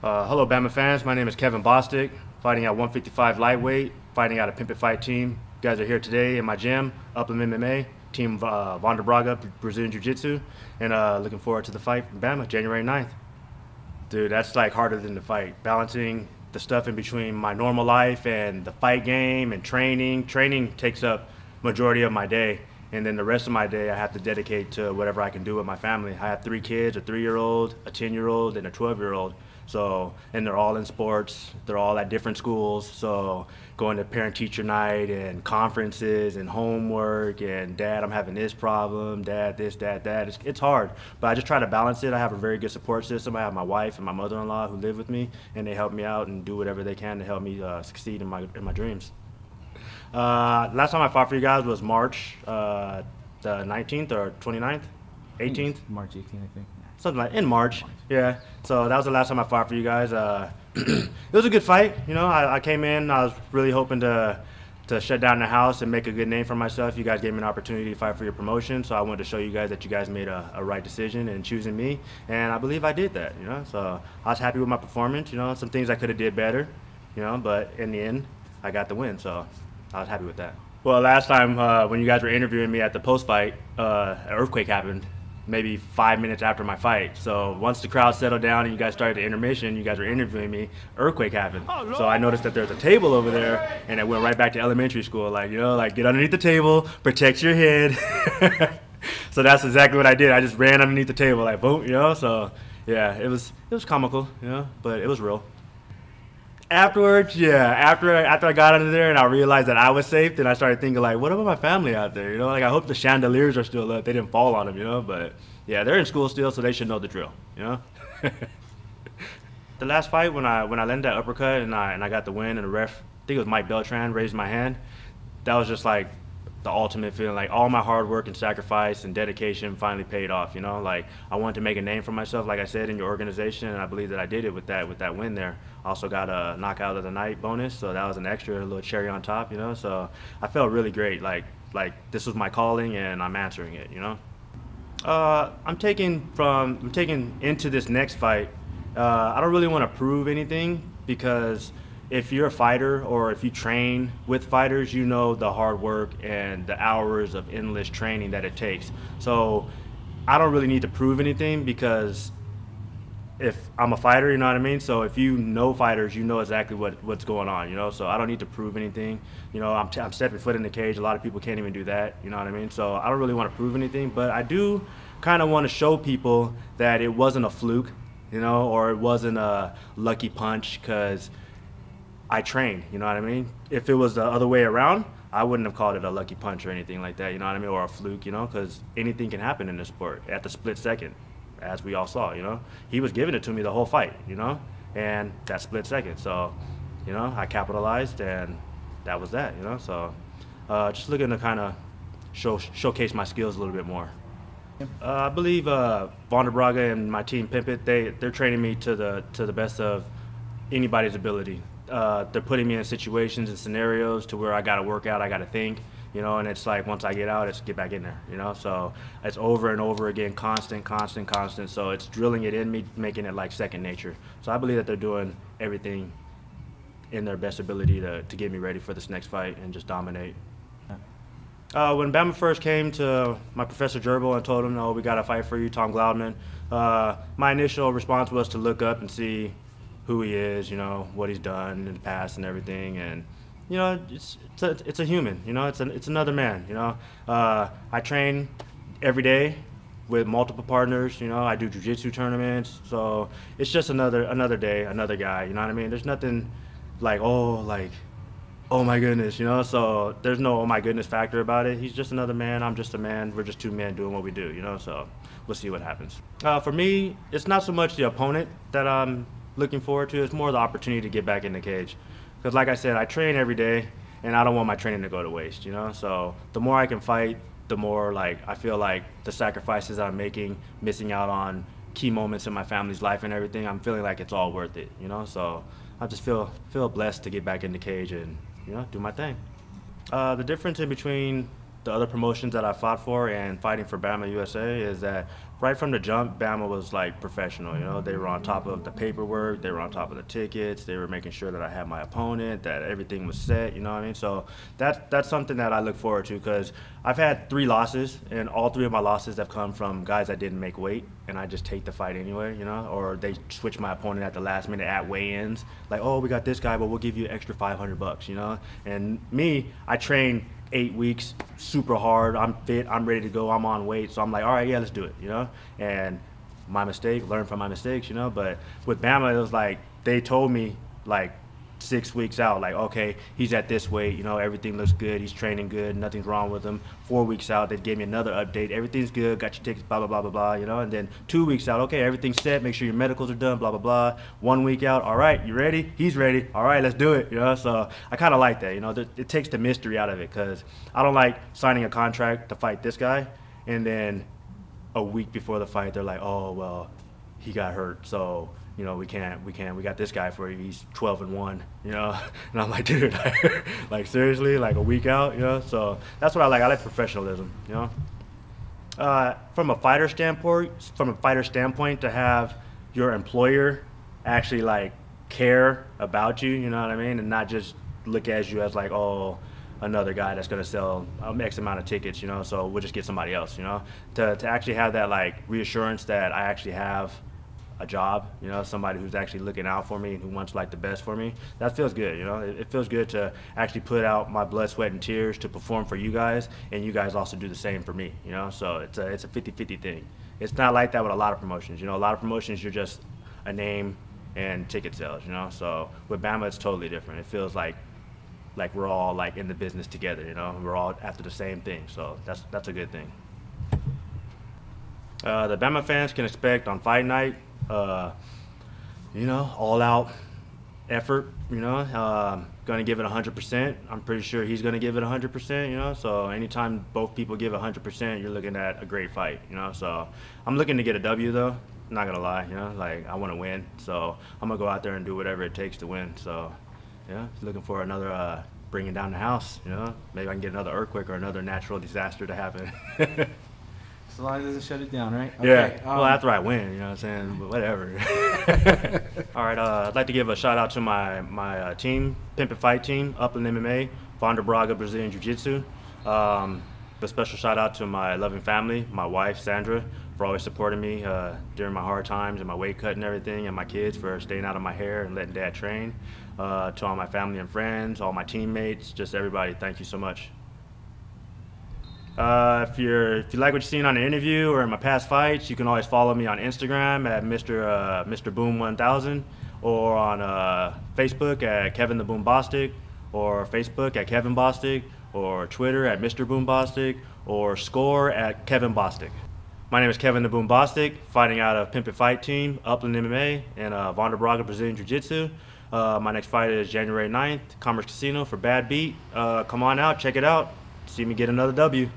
Hello Bamma fans, my name is Kevin Bostick, fighting at 155 lightweight, fighting out of Pimp It Fight Team. You guys are here today in my gym, Upland MMA, Team Von der Braga, Brazilian Jiu-Jitsu, and looking forward to the fight in Bamma, January 9th. Dude, that's like harder than the fight. Balancing the stuff in between my normal life and the fight game and training. Training takes up majority of my day, and then the rest of my day I have to dedicate to whatever I can do with my family. I have 3 kids, a 3-year-old, a 10-year-old, and a 12-year-old. So, and they're all in sports, they're all at different schools, so going to parent-teacher night and conferences and homework and dad, I'm having this problem, dad, this, dad, that. It's hard, but I just try to balance it. I have a very good support system. I have my wife and my mother-in-law who live with me, and they help me out and do whatever they can to help me succeed in my dreams. Last time I fought for you guys was March the 19th or 29th, 18th? March 18th, I think. Something like in March, yeah. So that was the last time I fought for you guys. It was a good fight. You know, I came in. I was really hoping to shut down the house and make a good name for myself. You guys gave me an opportunity to fight for your promotion, so I wanted to show you guys that you guys made a right decision in choosing me, and I believe I did that. You know, so I was happy with my performance. You know, some things I could have did better. You know, but in the end, I got the win, so I was happy with that. Well, last time when you guys were interviewing me at the post-fight, an earthquake happened. Maybe 5 minutes after my fight. So once the crowd settled down and you guys started the intermission, you guys were interviewing me, earthquake happened. Oh, so I noticed that there's a table over there, and I went right back to elementary school, like, you know, like get underneath the table, protect your head. So that's exactly what I did. I just ran underneath the table, like boom, you know. So yeah, it was comical, you know, but it was real. Afterwards, yeah, after I got under there and I realized that I was safe, then I started thinking like, what about my family out there? You know, like I hope the chandeliers are still up. They didn't fall on them, you know. But yeah, they're in school still, so they should know the drill, you know. The last fight when I landed that uppercut and I got the win, and the ref, I think it was Mike Beltran, raised my hand. That was just like the ultimate feeling, like all my hard work and sacrifice and dedication finally paid off, you know. Like I wanted to make a name for myself, like I said, in your organization, and I believe that I did it with that win there. Also got a knockout of the night bonus, so that was an extra little cherry on top, you know. So I felt really great, like this was my calling and I'm answering it, you know. I'm taking into this next fight, I don't really want to prove anything, because if you're a fighter or if you train with fighters, you know the hard work and the hours of endless training that it takes. So I don't really need to prove anything, because if I'm a fighter, you know what I mean? So if you know fighters, you know exactly what's going on, you know? So I don't need to prove anything. You know, I'm stepping foot in the cage. A lot of people can't even do that, you know what I mean? So I don't really want to prove anything, but I do kind of want to show people that it wasn't a fluke, you know, or it wasn't a lucky punch, because I trained, you know what I mean? If it was the other way around, I wouldn't have called it a lucky punch or anything like that, you know what I mean? Or a fluke, you know, because anything can happen in this sport at the split second, as we all saw, you know? He was giving it to me the whole fight, you know? And that split second. So, you know, I capitalized, and that was that, you know? So just looking to kind of showcase my skills a little bit more. I believe Von der Braga and my team Pimp It, they're training me to the best of anybody's ability. They're putting me in situations and scenarios to where I got to work out, I got to think, you know, and it's like once I get out, it's get back in there, you know. So it's over and over again, constant. So it's drilling it in me, making it like second nature. So I believe that they're doing everything in their best ability to get me ready for this next fight and just dominate. When Bamma first came to my Professor Gerbil and told him, "Oh, we got a fight for you, Tom Gloudeman," my initial response was to look up and see who he is, you know, what he's done in the past and everything, and you know, it's a human, you know, it's another man, you know. I train every day with multiple partners, you know. I do jiu-jitsu tournaments, so it's just another day, another guy, you know what I mean? There's nothing like oh my goodness, you know. So there's no oh my goodness factor about it. He's just another man, I'm just a man, we're just two men doing what we do, you know. So we'll see what happens. For me, it's not so much the opponent that I'm looking forward to, it's more the opportunity to get back in the cage. Because like I said, I train every day, and I don't want my training to go to waste, you know? So the more I can fight, the more like I feel like the sacrifices I'm making, missing out on key moments in my family's life and everything, I'm feeling like it's all worth it, you know? So I just feel blessed to get back in the cage and, you know, do my thing. The difference in between the other promotions that I fought for and fighting for Bamma USA is that right from the jump, Bamma was like professional. You know, they were on top of the paperwork, they were on top of the tickets, they were making sure that I had my opponent, that everything was set. You know what I mean? So that's something that I look forward to, because I've had 3 losses, and all 3 of my losses have come from guys that didn't make weight, and I just take the fight anyway. You know, or they switch my opponent at the last minute at weigh-ins, like, oh, we got this guy, but we'll give you an extra $500. You know, and me, I train 8 weeks, super hard. I'm fit. I'm ready to go. I'm on weight. So I'm like, all right, yeah, let's do it. You know, and my mistake, learn from my mistakes. You know, but with Bamma, it was like they told me like 6 weeks out, like, okay, he's at this weight. You know, everything looks good. He's training good. Nothing's wrong with him. 4 weeks out, they gave me another update. Everything's good. Got your tickets. Blah blah blah blah blah. You know, and then 2 weeks out, okay, everything's set. Make sure your medicals are done. Blah blah blah. 1 week out, all right, you ready? He's ready. All right, let's do it. You know, so I kind of like that. You know, it takes the mystery out of it, because I don't like signing a contract to fight this guy, and then a week before the fight, they're like, oh well, he got hurt, so you know, we got this guy for you, he's 12-1, you know, and I'm like, dude, like seriously, like a week out, you know, so that's what I like professionalism, you know. From a fighter standpoint, to have your employer actually like care about you, you know what I mean, and not just look at you as like, oh, another guy that's going to sell X amount of tickets, you know, so we'll just get somebody else, you know, to actually have that like reassurance that I actually have a job, you know, somebody who's actually looking out for me and who wants like the best for me. That feels good, you know. It feels good to actually put out my blood, sweat, and tears to perform for you guys, and you guys also do the same for me, you know. So it's a 50-50 thing. It's not like that with a lot of promotions, you know. A lot of promotions, you're just a name and ticket sales, you know. So with Bamma, it's totally different. It feels like we're all like in the business together, you know. We're all after the same thing, so that's a good thing. The Bamma fans can expect on fight night, you know, all out effort, you know, gonna give it 100%. I'm pretty sure he's gonna give it 100%, you know, so anytime both people give 100%, you're looking at a great fight, you know, so I'm looking to get a W though, not gonna lie, you know, like I wanna win, so I'm gonna go out there and do whatever it takes to win, so yeah, looking for another bringing down the house, you know, maybe I can get another earthquake or another natural disaster to happen. As long as it doesn't shut it down, right? Okay. Yeah. Well, after I win, you know what I'm saying? But whatever. All right. I'd like to give a shout out to my team, Pimp It Fight Team, Upland MMA, Vonda Braga Brazilian Jiu-Jitsu. A special shout out to my loving family, my wife Sandra, for always supporting me during my hard times and my weight cut and everything, and my kids for staying out of my hair and letting Dad train. To all my family and friends, all my teammates, just everybody, thank you so much. If you like what you've seen on the interview or in my past fights, you can always follow me on Instagram at Mr. Boom 1000, or on Facebook at Kevin The Boom Bostick, or Facebook at Kevin Bostick, or Twitter at Mr. Boom Bostick, or Score at Kevin Bostick. My name is Kevin The Boom Bostick, fighting out of Pimp It Fight Team, Upland MMA, and Vonda Braga Brazilian Jiu-Jitsu. My next fight is January 9th, Commerce Casino for Badbeat. Come on out, check it out. See me get another W.